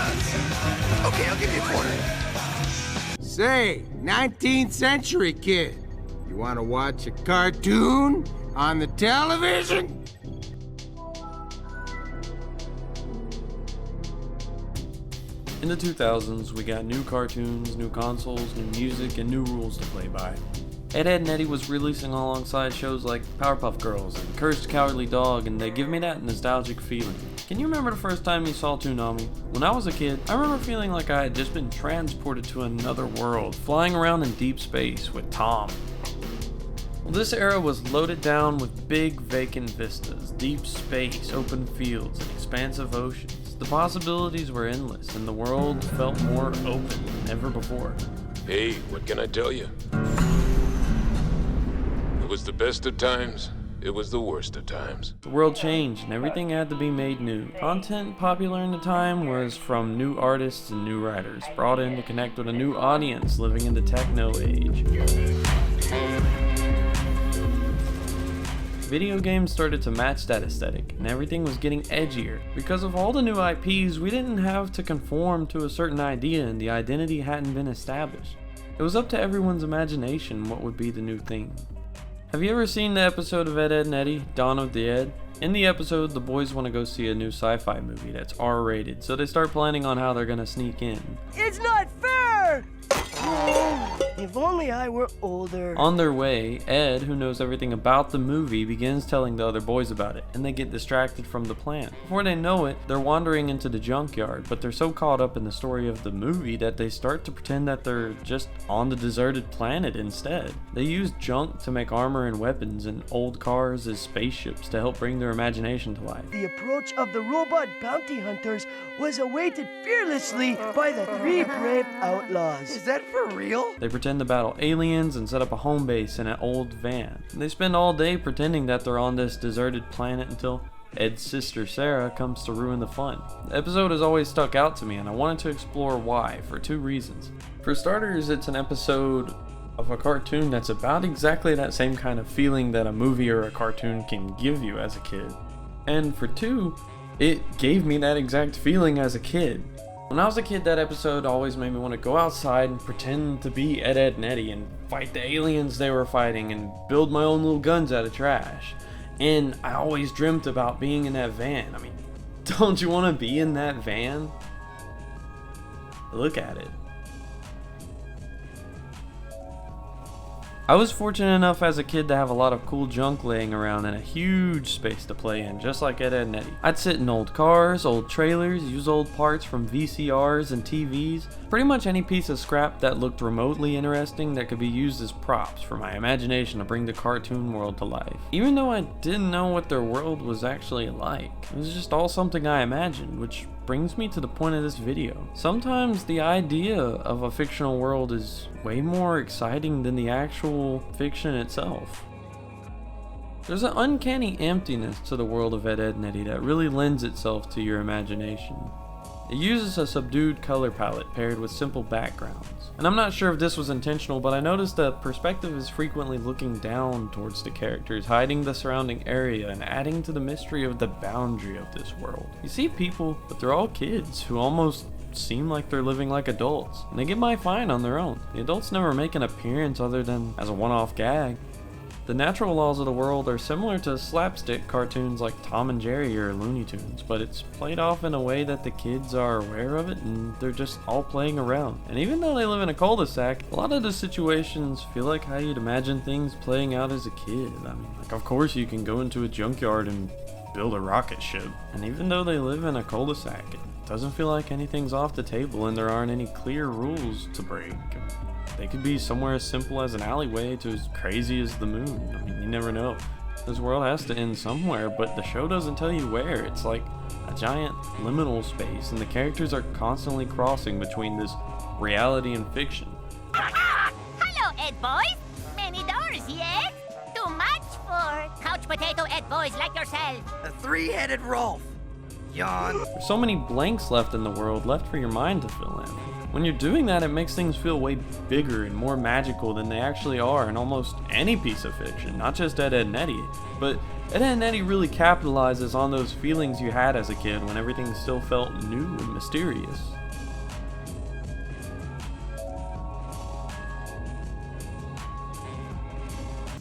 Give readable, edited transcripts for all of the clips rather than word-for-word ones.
nuts. Okay, I'll give you a quarter. Say, 19th century kid, you want to watch a cartoon on the television? In the 2000s, we got new cartoons, new consoles, new music, and new rules to play by. Ed, Edd n Eddy was releasing alongside shows like Powerpuff Girls and Courage the Cowardly Dog, and they give me that nostalgic feeling. Can you remember the first time you saw Toonami? When I was a kid, I remember feeling like I had just been transported to another world, flying around in deep space with Tom. Well, this era was loaded down with big vacant vistas, deep space, open fields, and expansive oceans. The possibilities were endless, and the world felt more open than ever before. Hey, what can I tell you? It was the best of times, it was the worst of times. The world changed, and everything had to be made new. Content popular in the time was from new artists and new writers, brought in to connect with a new audience living in the techno age. Video games started to match that aesthetic, and everything was getting edgier. Because of all the new IPs, we didn't have to conform to a certain idea, and the identity hadn't been established. It was up to everyone's imagination what would be the new thing. Have you ever seen the episode of Ed, Edd n Eddy, Dawn of the Ed? In the episode, the boys want to go see a new sci-fi movie that's R-rated, so they start planning on how they're gonna sneak in. It's not fair! If only I were older. On their way, Ed, who knows everything about the movie, begins telling the other boys about it, and they get distracted from the plan. Before they know it, they're wandering into the junkyard, but they're so caught up in the story of the movie that they start to pretend that they're just on the deserted planet instead. They use junk to make armor and weapons, and old cars as spaceships to help bring their imagination to life. The approach of the robot bounty hunters was awaited fearlessly by the three brave outlaws. Is that for real? They pretend to battle aliens and set up a home base in an old van. They spend all day pretending that they're on this deserted planet until Ed's sister Sarah comes to ruin the fun. The episode has always stuck out to me, and I wanted to explore why for two reasons. For starters, it's an episode of a cartoon that's about exactly that same kind of feeling that a movie or a cartoon can give you as a kid. And for two, it gave me that exact feeling as a kid. When I was a kid, that episode always made me want to go outside and pretend to be Ed, Edd n Eddy and fight the aliens they were fighting and build my own little guns out of trash. And I always dreamt about being in that van. I mean, don't you want to be in that van? Look at it. I was fortunate enough as a kid to have a lot of cool junk laying around and a huge space to play in, just like Ed, Edd n Eddy. I'd sit in old cars, old trailers, use old parts from VCRs and TVs, pretty much any piece of scrap that looked remotely interesting that could be used as props for my imagination to bring the cartoon world to life. Even though I didn't know what their world was actually like, it was just all something I imagined, which brings me to the point of this video. Sometimes the idea of a fictional world is way more exciting than the actual fiction itself. There's an uncanny emptiness to the world of Ed, Edd n Eddy that really lends itself to your imagination. It uses a subdued color palette paired with simple backgrounds. And I'm not sure if this was intentional, but I noticed the perspective is frequently looking down towards the characters, hiding the surrounding area and adding to the mystery of the boundary of this world. You see people, but they're all kids who almost seem like they're living like adults, and they get by fine on their own. The adults never make an appearance other than as a one-off gag. The natural laws of the world are similar to slapstick cartoons like Tom and Jerry or Looney Tunes, but it's played off in a way that the kids are aware of it and they're just all playing around. And even though they live in a cul-de-sac, a lot of the situations feel like how you'd imagine things playing out as a kid. I mean, like, of course you can go into a junkyard and build a rocket ship. And even though they live in a cul-de-sac, it doesn't feel like anything's off the table and there aren't any clear rules to break. They could be somewhere as simple as an alleyway to as crazy as the moon. I mean, you never know. This world has to end somewhere, but the show doesn't tell you where. It's like a giant liminal space, and the characters are constantly crossing between this reality and fiction. Hello, Ed boys. Many doors, yes? Too much for couch potato Ed boys like yourself. A three-headed Rolf. Yawn. There's so many blanks left in the world, left for your mind to fill in. When you're doing that, it makes things feel way bigger and more magical than they actually are in almost any piece of fiction, not just Ed, Edd n Eddy. But Ed, Edd n Eddy really capitalizes on those feelings you had as a kid when everything still felt new and mysterious.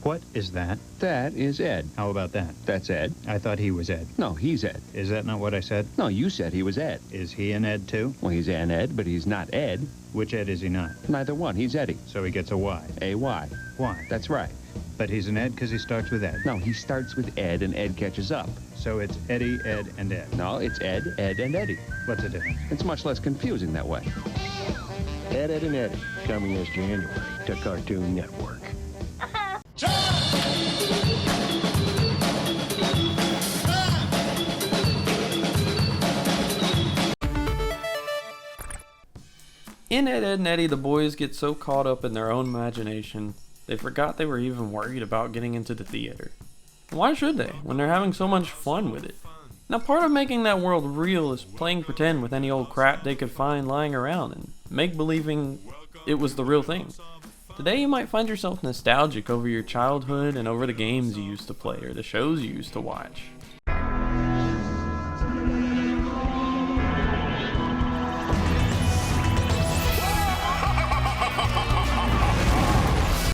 What is that? That is Ed. How about that? That's Ed. I thought he was Ed. No, he's Ed. Is that not what I said? No, you said he was Ed. Is he an Ed too? Well, he's an Ed, but he's not Ed. Which Ed is he not? Neither one. He's Eddie. So he gets a Y. A-Y. Why? That's right. But he's an Ed because he starts with Ed. No, he starts with Ed, and Ed catches up. So it's Eddie, Ed, and Ed. No, it's Ed, Ed, and Eddie. What's the difference? It's much less confusing that way. Ed, Ed, and Eddie, coming this January to Cartoon Network. In Ed, Edd n Eddy, the boys get so caught up in their own imagination, they forgot they were even worried about getting into the theater. Why should they, when they're having so much fun with it? Now, part of making that world real is playing pretend with any old crap they could find lying around and make believing it was the real thing. Today you might find yourself nostalgic over your childhood and over the games you used to play or the shows you used to watch.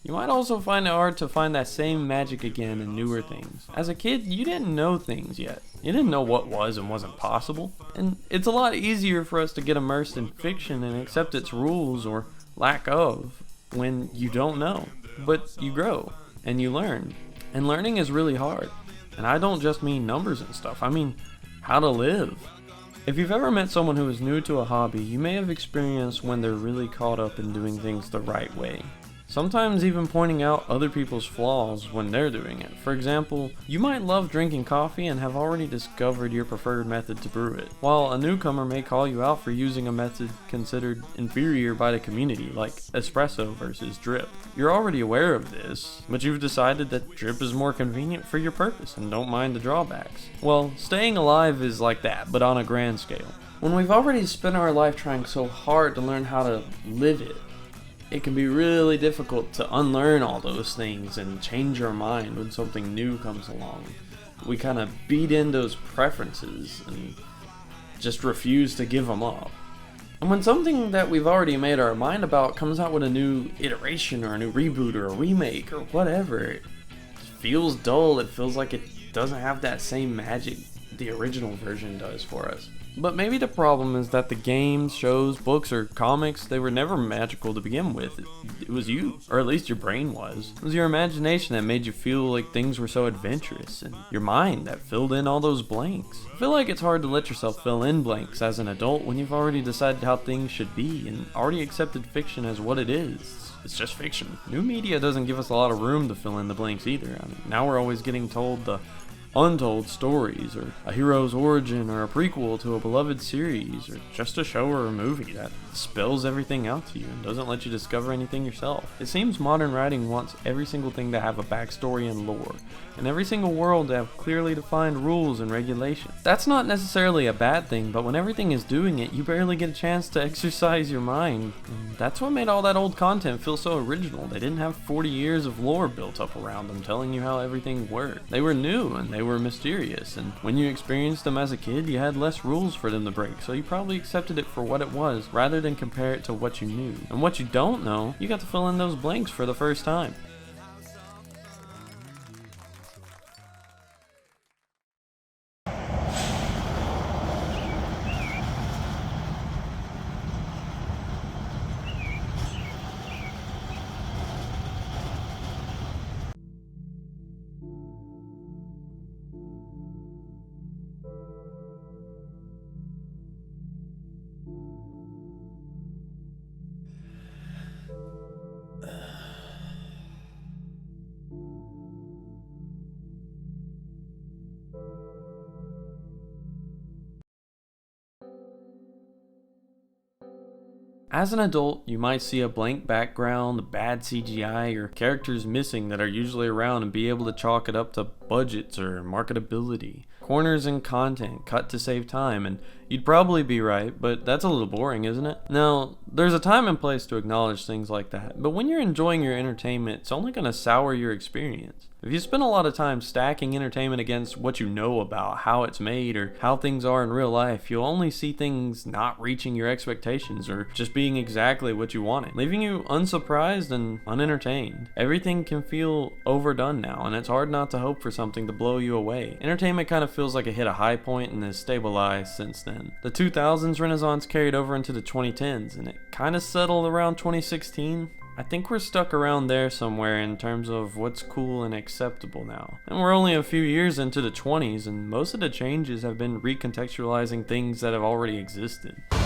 You might also find it hard to find that same magic again in newer things. As a kid, you didn't know things yet. You didn't know what was and wasn't possible. And it's a lot easier for us to get immersed in fiction and accept its rules or lack of when you don't know. But you grow and you learn. And learning is really hard. And I don't just mean numbers and stuff, I mean how to live. If you've ever met someone who is new to a hobby, you may have experienced when they're really caught up in doing things the right way. Sometimes even pointing out other people's flaws when they're doing it. For example, you might love drinking coffee and have already discovered your preferred method to brew it, while a newcomer may call you out for using a method considered inferior by the community, like espresso versus drip. You're already aware of this, but you've decided that drip is more convenient for your purpose and don't mind the drawbacks. Well, staying alive is like that, but on a grand scale. When we've already spent our life trying so hard to learn how to live it, it can be really difficult to unlearn all those things and change our mind when something new comes along. We kind of beat in those preferences and just refuse to give them up. And when something that we've already made our mind about comes out with a new iteration or a new reboot or a remake or whatever, it feels dull. It feels like it doesn't have that same magic the original version does for us. But maybe the problem is that the games, shows, books, or comics, they were never magical to begin with. It was you, or at least your brain was. It was your imagination that made you feel like things were so adventurous, and your mind that filled in all those blanks. I feel like it's hard to let yourself fill in blanks as an adult when you've already decided how things should be, and already accepted fiction as what it is. It's just fiction. New media doesn't give us a lot of room to fill in the blanks either. I mean, now we're always getting told the untold stories, or a hero's origin, or a prequel to a beloved series, or just a show or a movie that spells everything out to you and doesn't let you discover anything yourself. It seems modern writing wants every single thing to have a backstory and lore, and every single world to have clearly defined rules and regulations. That's not necessarily a bad thing, but when everything is doing it, you barely get a chance to exercise your mind. And that's what made all that old content feel so original. They didn't have 40 years of lore built up around them telling you how everything worked. They were new and they were mysterious, and when you experienced them as a kid, you had less rules for them to break, so you probably accepted it for what it was rather than compare it to what you knew. And what you don't know, you got to fill in those blanks for the first time. As an adult, you might see a blank background, bad CGI, or characters missing that are usually around and be able to chalk it up to budgets or marketability. Corners in content cut to save time, and you'd probably be right, but that's a little boring, isn't it? Now, there's a time and place to acknowledge things like that, but when you're enjoying your entertainment, it's only going to sour your experience. If you spend a lot of time stacking entertainment against what you know about how it's made or how things are in real life, you'll only see things not reaching your expectations or just being exactly what you wanted, leaving you unsurprised and unentertained. Everything can feel overdone now, and it's hard not to hope for something to blow you away. Entertainment kind of feels like it hit a high point and has stabilized since then. The 2000s renaissance carried over into the 2010s, and it kind of settled around 2016. I think we're stuck around there somewhere in terms of what's cool and acceptable now. And we're only a few years into the 20s, and most of the changes have been recontextualizing things that have already existed. You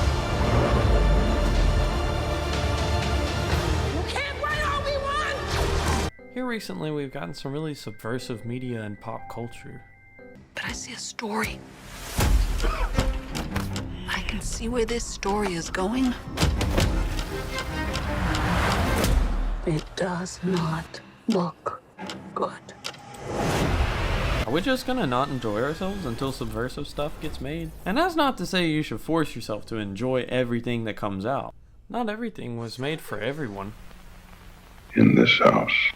can't write all we want! Here recently we've gotten some really subversive media and pop culture. But I see a story. I can see where this story is going. It does not look good. Are we just gonna not enjoy ourselves until subversive stuff gets made? And that's not to say you should force yourself to enjoy everything that comes out. Not everything was made for everyone. In this house.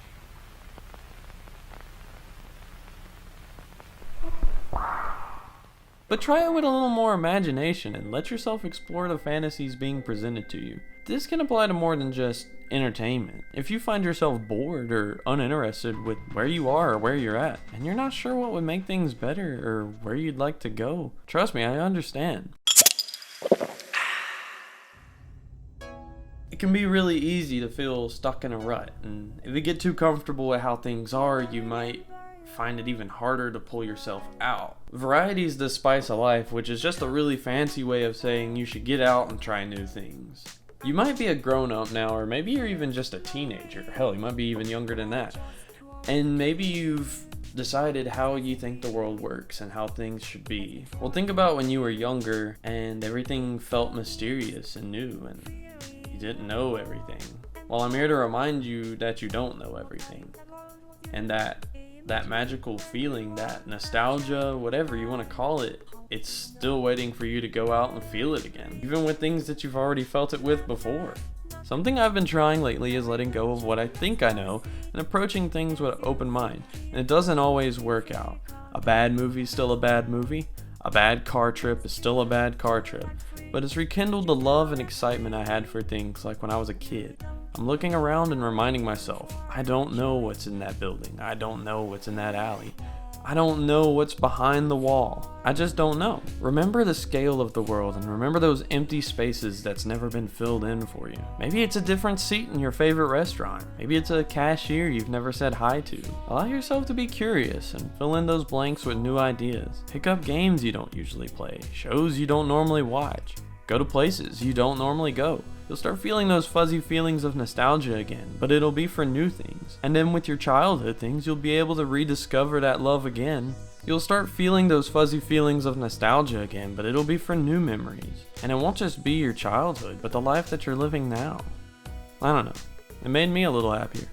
But try it with a little more imagination and let yourself explore the fantasies being presented to you. This can apply to more than just entertainment. If you find yourself bored or uninterested with where you are or where you're at, and you're not sure what would make things better or where you'd like to go, trust me, I understand. It can be really easy to feel stuck in a rut, and if you get too comfortable with how things are, you might find it even harder to pull yourself out. Variety is the spice of life, which is just a really fancy way of saying you should get out and try new things. You might be a grown-up now, or maybe you're even just a teenager. Hell, you might be even younger than that. And maybe you've decided how you think the world works and how things should be. Well, think about when you were younger and everything felt mysterious and new and you didn't know everything. Well, I'm here to remind you that you don't know everything. And that magical feeling, that nostalgia, whatever you want to call it, it's still waiting for you to go out and feel it again, even with things that you've already felt it with before. Something I've been trying lately is letting go of what I think I know and approaching things with an open mind, and it doesn't always work out. A bad movie's still a bad movie, a bad car trip is still a bad car trip, but it's rekindled the love and excitement I had for things like when I was a kid. I'm looking around and reminding myself, I don't know what's in that building. I don't know what's in that alley. I don't know what's behind the wall. I just don't know. Remember the scale of the world and remember those empty spaces that's never been filled in for you. Maybe it's a different seat in your favorite restaurant. Maybe it's a cashier you've never said hi to. Allow yourself to be curious and fill in those blanks with new ideas. Pick up games you don't usually play, shows you don't normally watch. Go to places you don't normally go. You'll start feeling those fuzzy feelings of nostalgia again, but it'll be for new things. And then with your childhood things, you'll be able to rediscover that love again. You'll start feeling those fuzzy feelings of nostalgia again, but it'll be for new memories. And it won't just be your childhood, but the life that you're living now. I don't know. It made me a little happier.